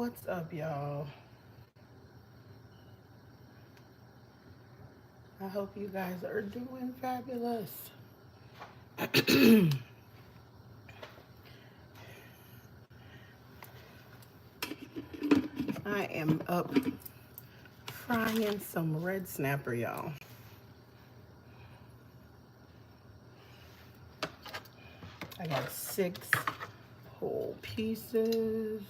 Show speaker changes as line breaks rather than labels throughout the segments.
What's up, y'all? I hope you guys are doing fabulous. I am up frying some red snapper, y'all. I got 6 whole pieces.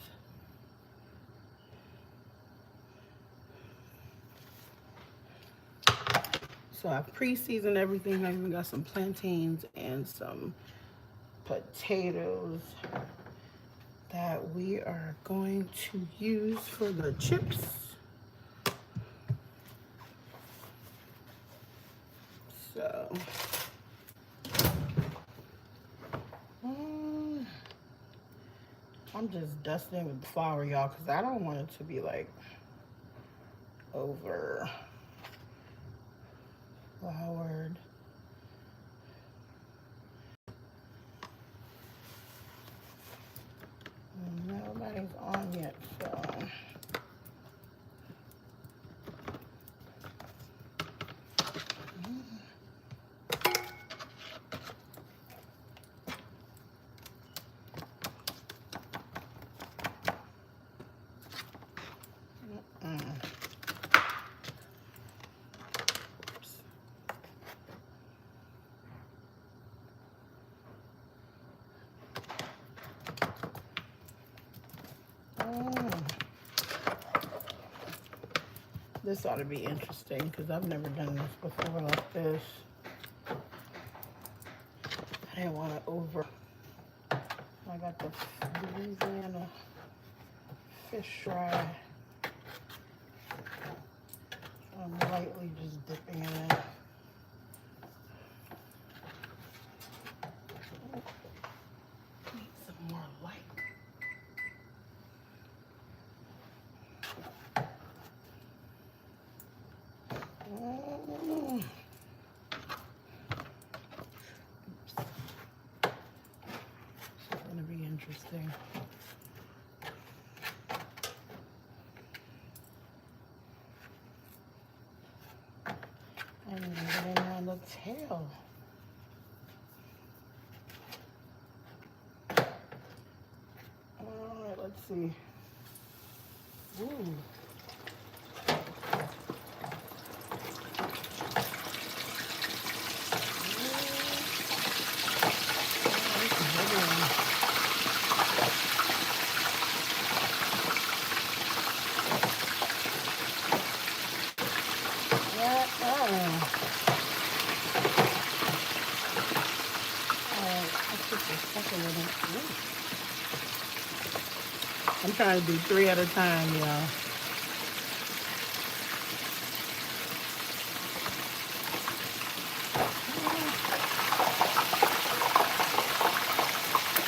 So I've pre-seasoned everything. I even got some plantains and some potatoes that we are going to use for the chips. So I'm just dusting with flour, y'all, because I don't want it to be like over floured. Nobody's on yet, so this ought to be interesting because I've never done this before like this. I didn't want to over. I got the Louisiana fish fry. I'm lightly just dipping in it. Need some more light. It's gonna be interesting. And getting on the tail. All right, let's see. Ooh. I'm trying to do 3 at a time, y'all.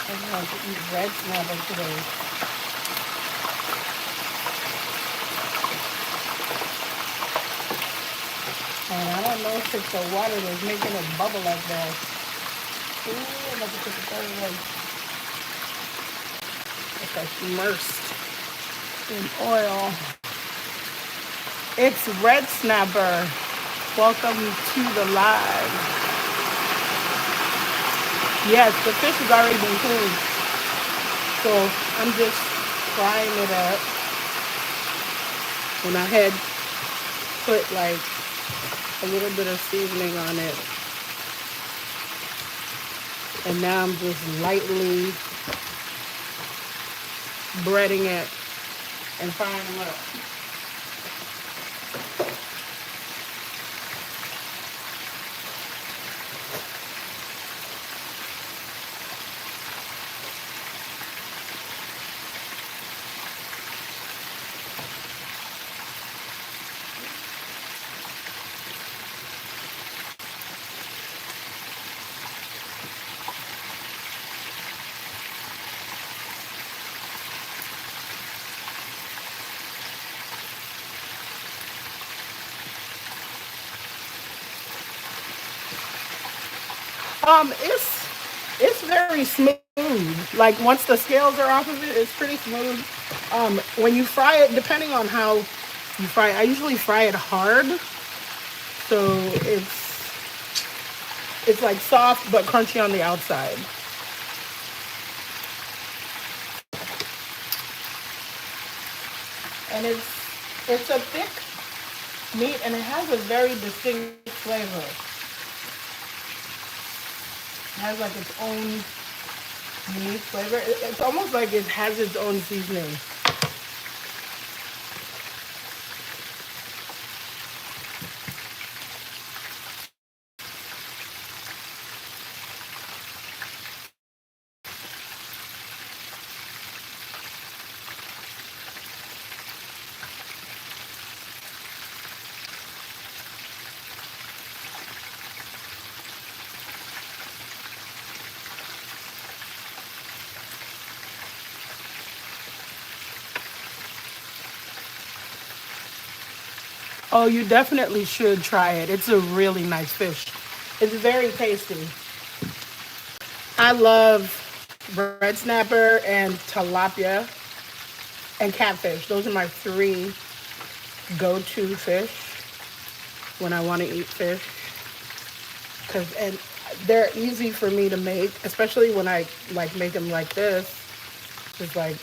I'm going to eat red snapper today. And I don't know if it's the water that's making it bubble like that. Ooh, I'm about to put the third one. It's like immersed in oil. It's red snapper. Welcome to the live. Yes, the fish has already been cleaned. So I'm just frying it up. And I had put like a little bit of seasoning on it. And now I'm just lightly breading it and frying them up. It's very smooth. Like once the scales are off of it, it's pretty smooth. When you fry it, depending on how you fry it, I usually fry it hard, so it's like soft but crunchy on the outside. And it's a thick meat, and it has a very distinct flavor. It has like its own meat flavor. It's almost like it has its own seasoning. Oh, you definitely should try it. It's a really nice fish. It's very tasty. I love red snapper and tilapia and catfish. Those are my three go-to fish when I want to eat fish. And they're easy for me to make, especially when I like make them like this. It's like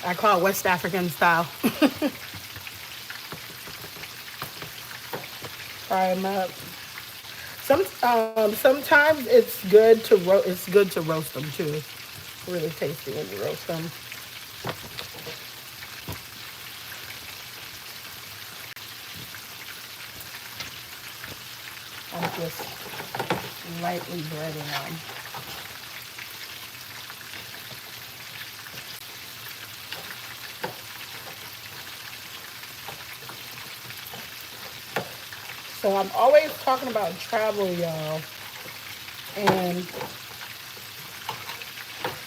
I call it West African style. Fry them up. Sometimes it's good to roast. It's good to roast them too. It's really tasty when you roast them. I'm just lightly breading them. So I'm always talking about travel, y'all. And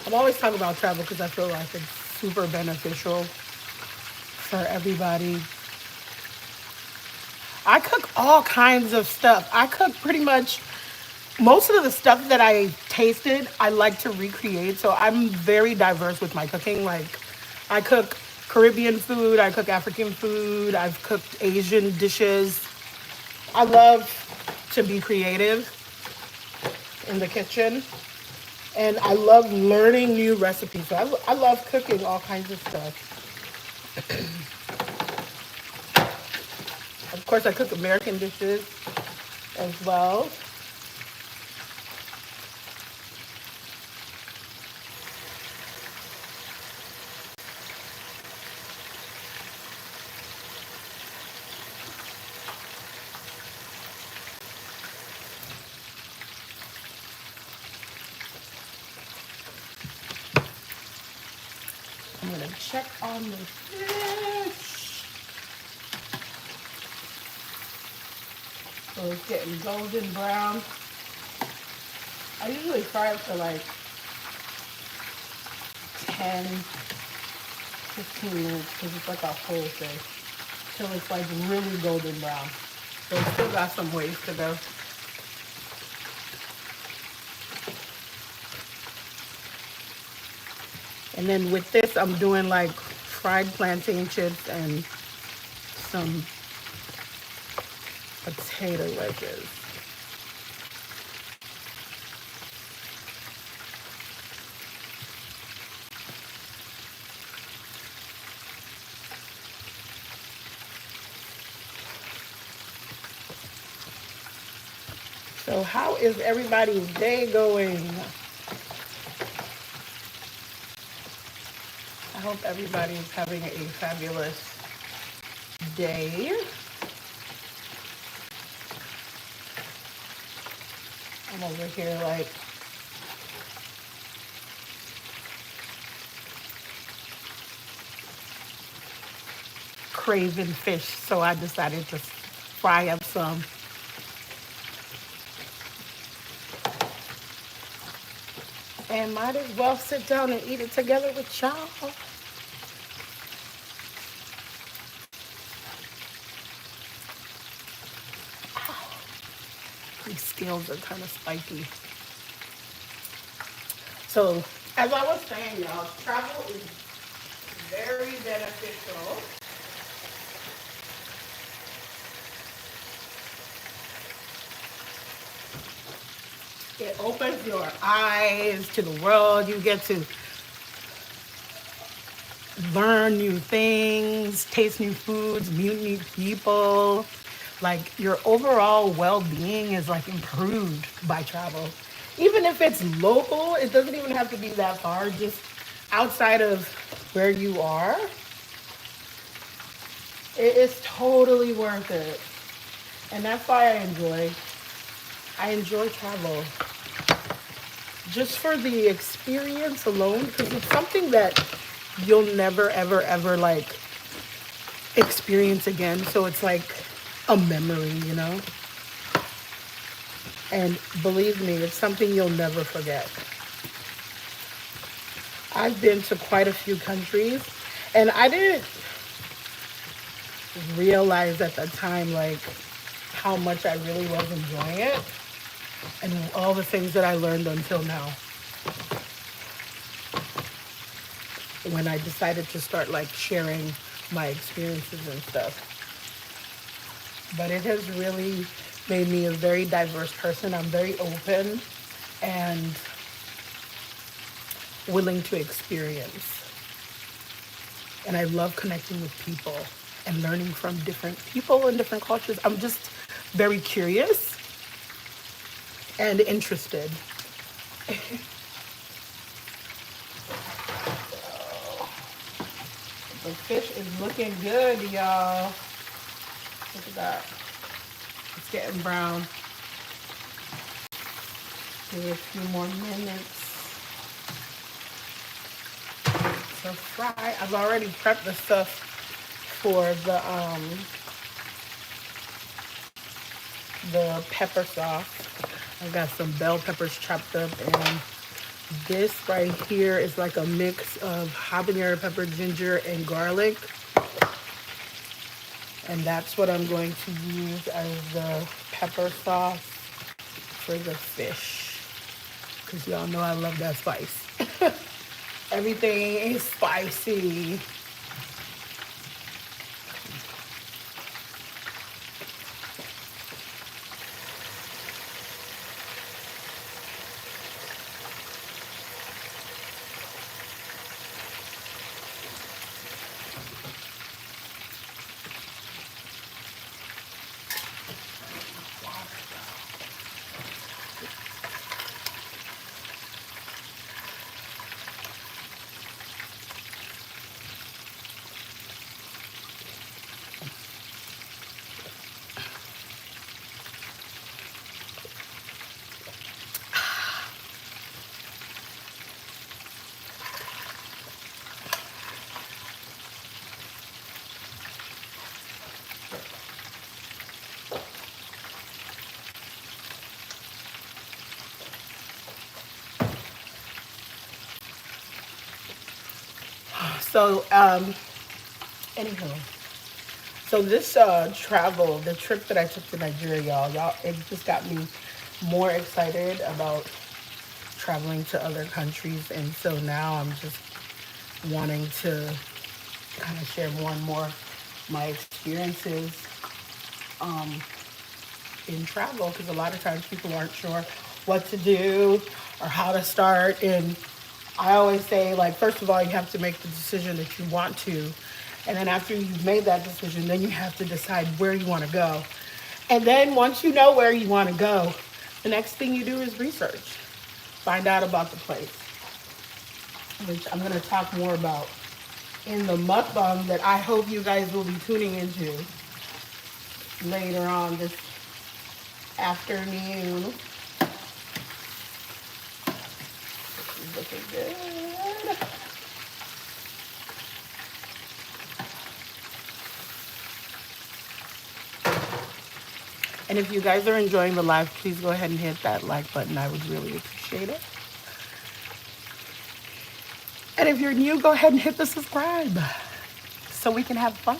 I'm always talking about travel because I feel like it's super beneficial for everybody. I cook all kinds of stuff. I cook pretty much most of the stuff that I tasted, I like to recreate. So I'm very diverse with my cooking. Like, I cook Caribbean food, I cook African food, I've cooked Asian dishes. I love to be creative in the kitchen, and I love learning new recipes. So I love cooking all kinds of stuff. Of course, I cook American dishes as well. I'm gonna check on the fish. So it's getting golden brown. I usually fry it for like 10, 15 minutes because it's like a whole fish. Till it's like really golden brown. So it's still got some ways to go. And then with this, I'm doing like fried plantain chips and some potato wedges. So how is everybody's day going? I hope everybody is having a fabulous day. I'm over here like craving fish, so I decided to fry up some. And might as well sit down and eat it together with y'all. These scales are kind of spiky. So, as I was saying, y'all, travel is very beneficial. It opens your eyes to the world. You get to learn new things, taste new foods, meet new people. Like your overall well-being is like improved by travel. Even if it's local, it doesn't even have to be that far, just outside of where you are. It is totally worth it. And that's why I enjoy travel. Just for the experience alone, because it's something that you'll never, ever, ever like experience again. So it's like a memory, you know? And believe me, it's something you'll never forget. I've been to quite a few countries, and I didn't realize at the time like how much I really was enjoying it and all the things that I learned until now. When I decided to start like sharing my experiences and stuff. But it has really made me a very diverse person. I'm very open and willing to experience. And I love connecting with people and learning from different people and different cultures. I'm just very curious and interested. The fish is looking good, y'all. Look at that. It's getting brown. Give it a few more minutes to fry. I've already prepped the stuff for the pepper sauce. I've got some bell peppers chopped up, and this right here is like a mix of habanero pepper, ginger, and garlic. And that's what I'm going to use as the pepper sauce for the fish. Because y'all know I love that spice. Everything is spicy. So, anywho, so this the trip that I took to Nigeria, y'all, it just got me more excited about traveling to other countries, and so now I'm just wanting to kind of share more and more my experiences in travel, because a lot of times people aren't sure what to do or how to start. And I always say, like, first of all, you have to make the decision that you want to, and then after you've made that decision, then you have to decide where you want to go. And then once you know where you want to go, the next thing you do is research, find out about the place, which I'm going to talk more about in the mukbang that I hope you guys will be tuning into later on this afternoon. This is looking good. And if you guys are enjoying the live, please go ahead and hit that like button. I would really appreciate it. And if you're new, go ahead and hit the subscribe so we can have fun.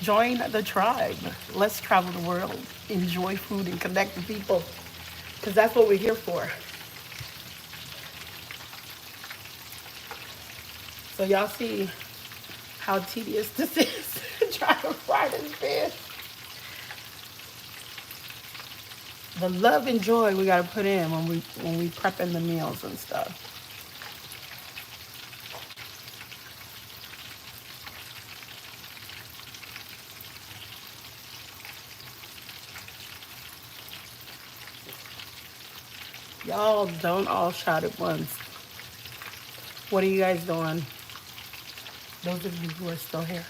Join the tribe. Let's travel the world, enjoy food, and connect with people, because that's what we're here for. So y'all see how tedious this is trying to fry this fish. The love and joy we gotta put in when we prepping the meals and stuff. Y'all don't all shout at once. What are you guys doing? Those of you who are still here.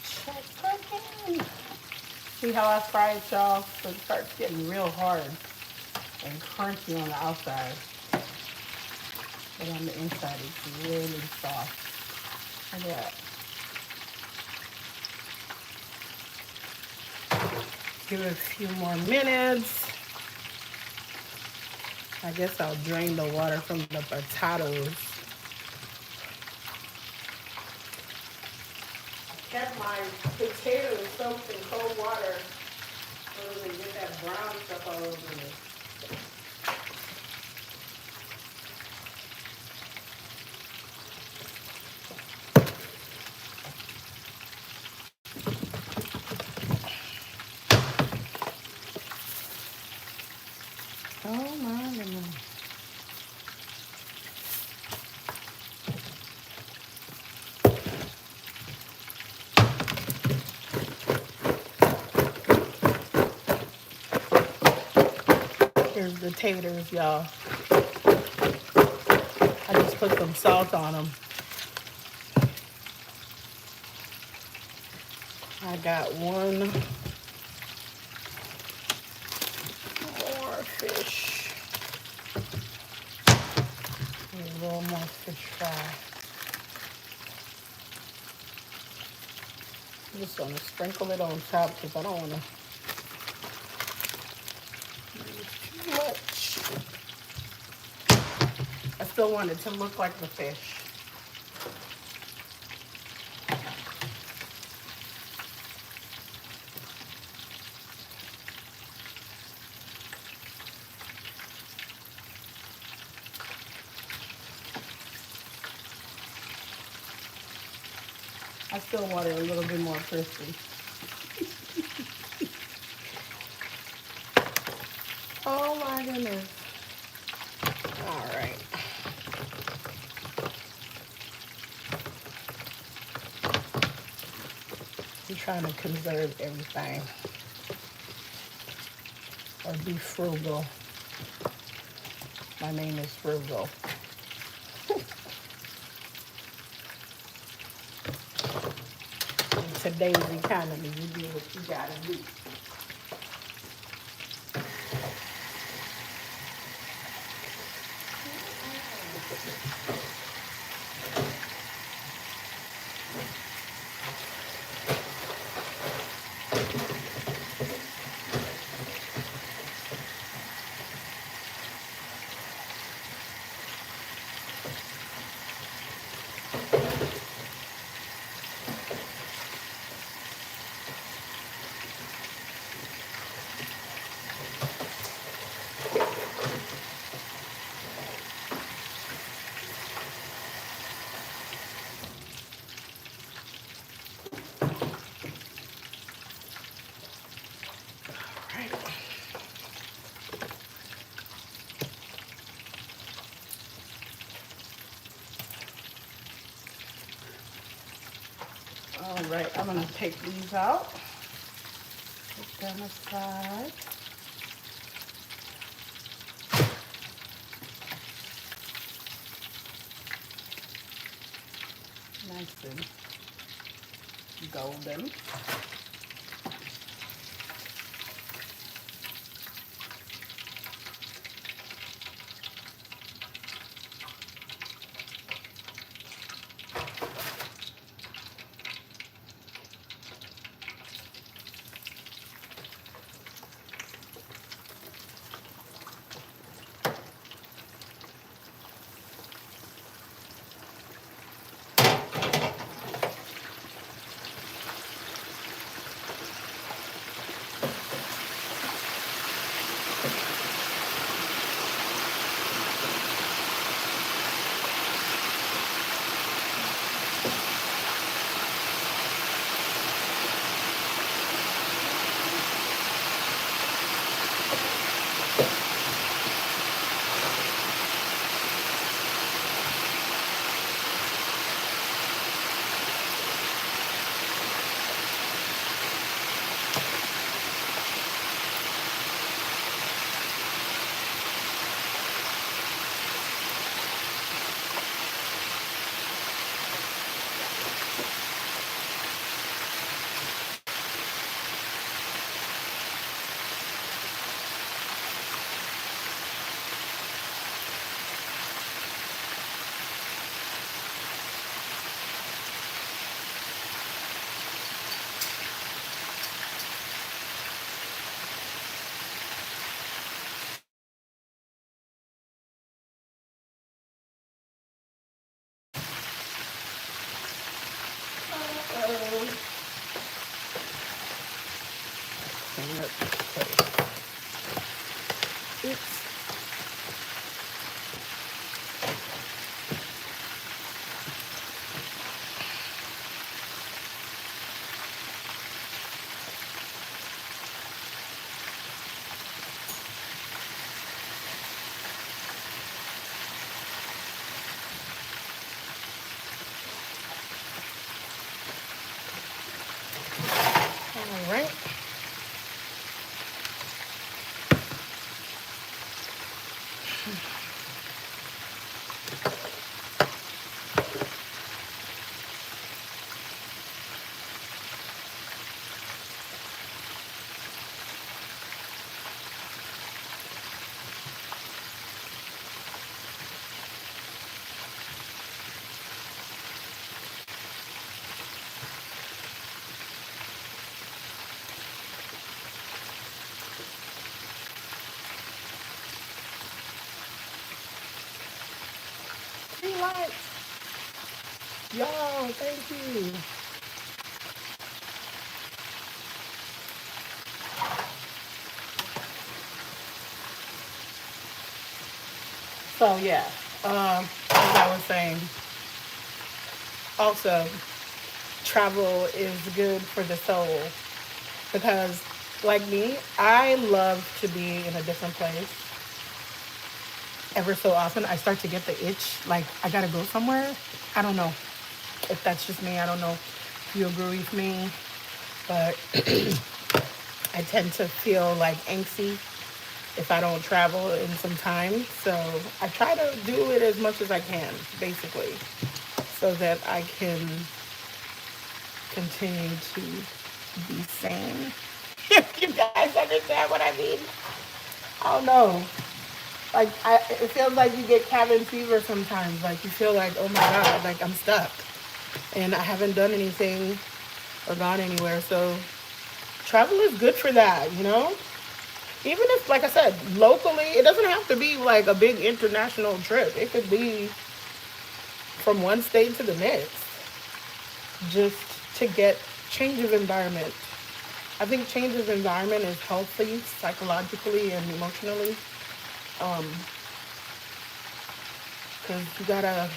Check again. See how I fry it, y'all? So it starts getting real hard and crunchy on the outside. But on the inside, it's really soft. Look at that. Give it a few more minutes. I guess I'll drain the water from the potatoes. I kept my potatoes soaked in cold water so they get that brown stuff all over me. Oh my goodness. Here's the taters, y'all. I just put some salt on them. I got one more fish. A little more fish fry. I'm just gonna sprinkle it on top because I don't wanna use too much. I still want it to look like the fish. I still want it a little bit more crispy. Oh my goodness. All right. I'm trying to conserve everything. Or be frugal. My name is Frugal. In today's economy, you do what you gotta do. All right, I'm gonna take these out. Put them aside. Nice and golden. Oops. All right. Three likes. Y'all, thank you. So yeah, as I was saying, also travel is good for the soul because, like me, I love to be in a different place. Ever so often, I start to get the itch, like I gotta go somewhere. I don't know if that's just me. I don't know if you agree with me, but I tend to feel like angsty if I don't travel in some time. So I try to do it as much as I can, basically, so that I can continue to be sane. If you guys understand what I mean. I don't know. Like it feels like you get cabin fever sometimes. Like you feel like, oh my god, like I'm stuck, and I haven't done anything or gone anywhere. So travel is good for that, you know. Even if, like I said, locally, it doesn't have to be like a big international trip. It could be from one state to the next, just to get change of environment. I think change of environment is healthy psychologically and emotionally. Um, Cause you gotta,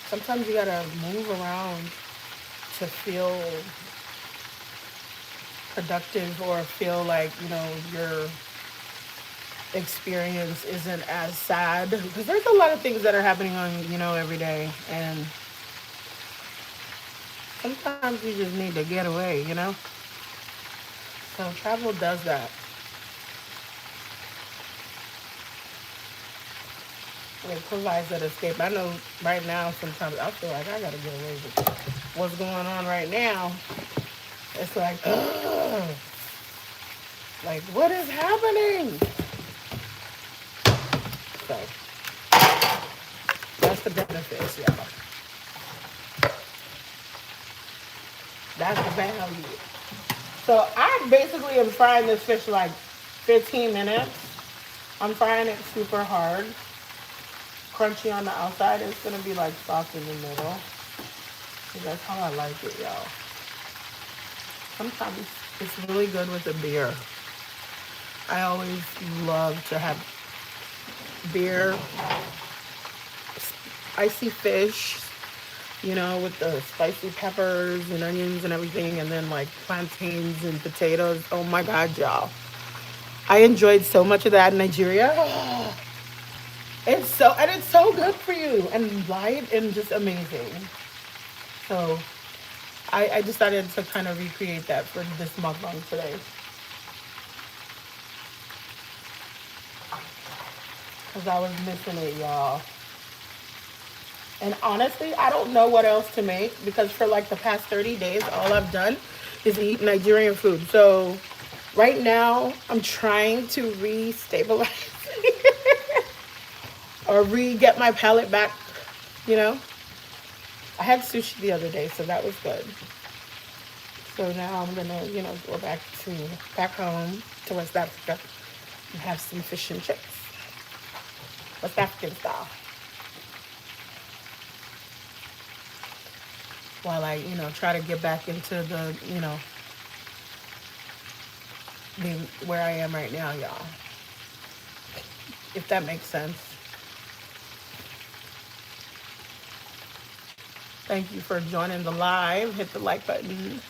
sometimes you gotta move around to feel productive or feel like, your experience isn't as sad. Because there's a lot of things that are happening on, every day. And sometimes you just need to get away. So travel does that. It provides that escape. I know right now sometimes I feel like I gotta get away with what's going on right now. It's like, ugh. Like, what is happening? So, that's the benefits, y'all. That's the value. So, I basically am frying this fish like 15 minutes. I'm frying it super hard. Crunchy on the outside. It's going to be like soft in the middle. That's how I like it, y'all. Sometimes it's really good with a beer. I always love to have beer, icy fish, with the spicy peppers and onions and everything, and then like plantains and potatoes. Oh my God, y'all. I enjoyed so much of that in Nigeria. It's so good for you and light and just amazing. So I decided to kind of recreate that for this mukbang today. Because I was missing it, y'all. And honestly, I don't know what else to make because for like the past 30 days, all I've done is eat Nigerian food. So right now, I'm trying to re-stabilize or re-get my palate back, you know. I had sushi the other day, so that was good. So now I'm gonna, go back home to West Africa and have some fish and chips, West African style. While I, try to get back into the, than where I am right now, y'all. If that makes sense. Thank you for joining the live. Hit the like button.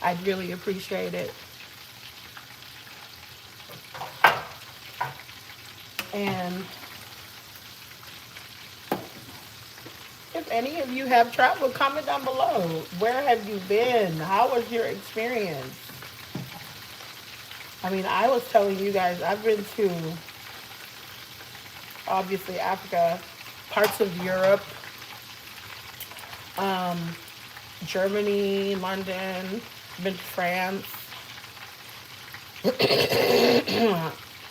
I'd really appreciate it. And if any of you have traveled, comment down below. Where have you been? How was your experience? I mean, I was telling you guys, I've been to, obviously, Africa, parts of Europe, um, Germany, London, been to France.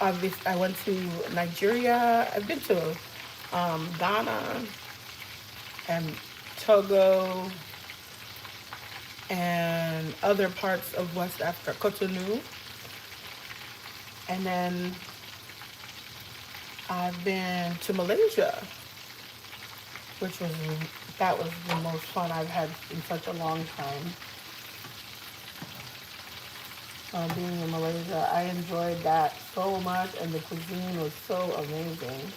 Obviously, I went to Nigeria. I've been to Ghana and Togo and other parts of West Africa, Cotonou. And then I've been to Malaysia, that was the most fun I've had in such a long time. Being in Malaysia, I enjoyed that so much, and the cuisine was so amazing.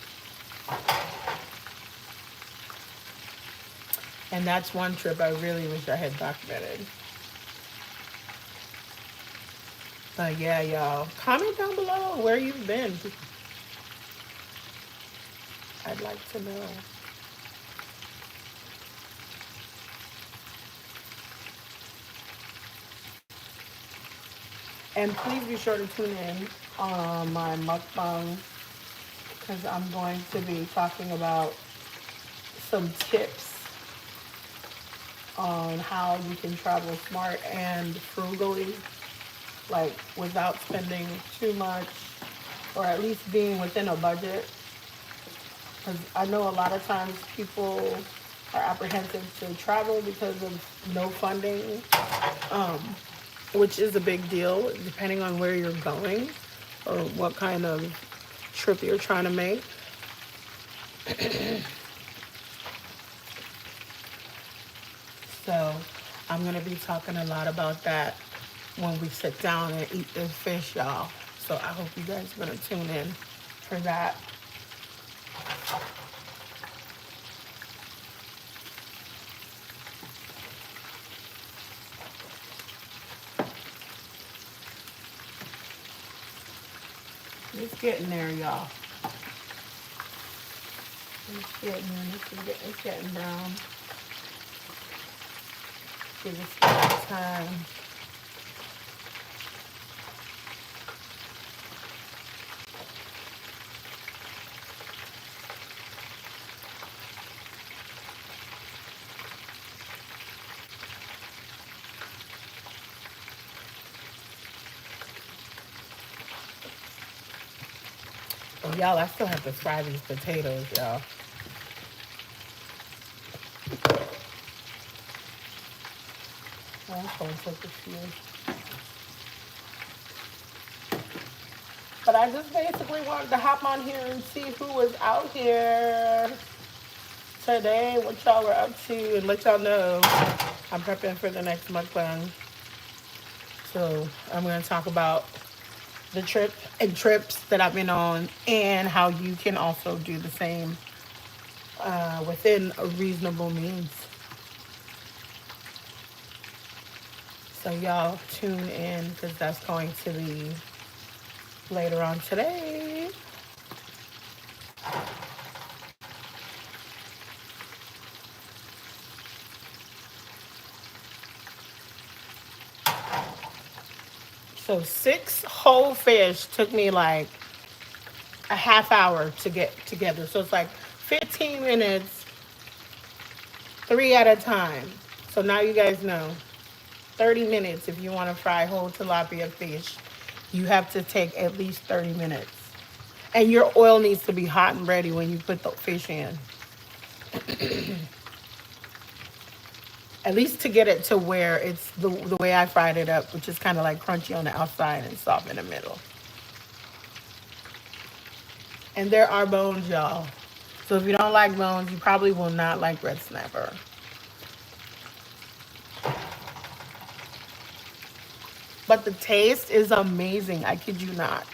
And that's one trip I really wish I had documented. But yeah, y'all, comment down below where you've been. I'd like to know. And please be sure to tune in on my mukbang, because I'm going to be talking about some tips on how you can travel smart and frugally, like without spending too much, or at least being within a budget. Because I know a lot of times people are apprehensive to travel because of no funding, which is a big deal depending on where you're going or what kind of trip you're trying to make. So I'm going to be talking a lot about that when we sit down and eat this fish, y'all. So I hope you guys are going to tune in for that. It's getting there, y'all. It's getting there. It's getting brown. Give it some time. Oh, y'all, I still have to fry these potatoes, y'all. I'm going to take a few. But I just basically wanted to hop on here and see who was out here today, what y'all were up to, and let y'all know I'm prepping for the next mukbang. So I'm going to talk about the trips that I've been on, and how you can also do the same within a reasonable means. So y'all tune in, because that's going to be later on today. So 6 whole fish took me like a half hour to get together. So it's like 15 minutes, 3 at a time. So now you guys know, 30 minutes if you want to fry whole tilapia fish. You have to take at least 30 minutes. And your oil needs to be hot and ready when you put the fish in. At least to get it to where it's the way I fried it up, which is kind of like crunchy on the outside and soft in the middle. And there are bones, y'all. So if you don't like bones, you probably will not like red snapper. But the taste is amazing. I kid you not.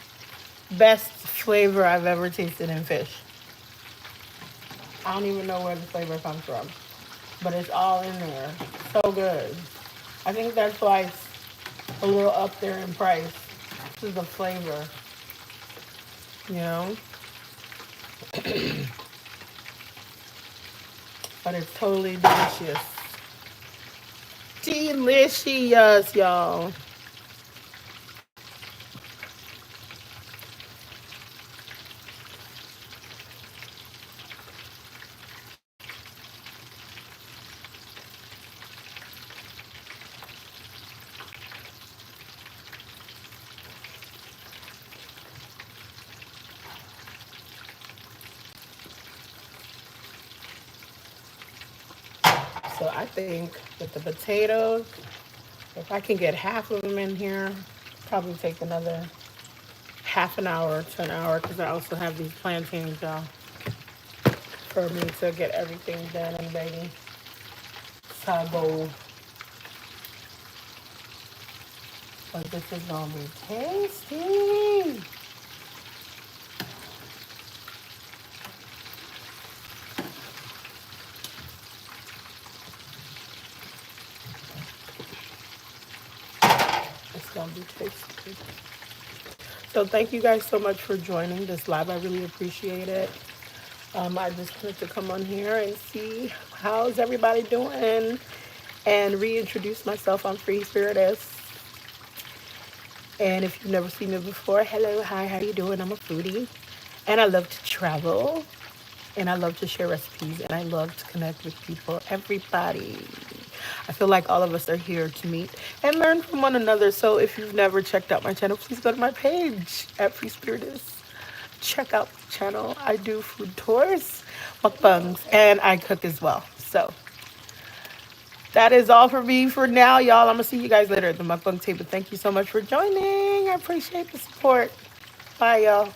Best flavor I've ever tasted in fish. I don't even know where the flavor comes from, but it's all in there. So good. I think that's why it's a little up there in price. This is the flavor, you know? But it's totally delicious. Delicious, y'all. So I think with the potatoes, if I can get half of them in here, probably take another half an hour to an hour because I also have these plantains, y'all, for me to get everything done and ready. Sabo. But this is gonna be tasty. It's gonna be tasty. So thank you guys so much for joining this live. I really appreciate it. I just wanted to come on here and see how's everybody doing and reintroduce myself. I'm Freespyrytyst. And if you've never seen me before, hello, hi, how you doing? I'm a foodie and I love to travel and I love to share recipes and I love to connect with people, everybody. I feel like all of us are here to meet and learn from one another. So if you've never checked out my channel, please go to my page at Freespyrytyst. Check out the channel. I do food tours, mukbangs, and I cook as well. So that is all for me for now, y'all. I'm gonna see you guys later at the mukbang table. Thank you so much for joining. I appreciate the support. Bye, y'all.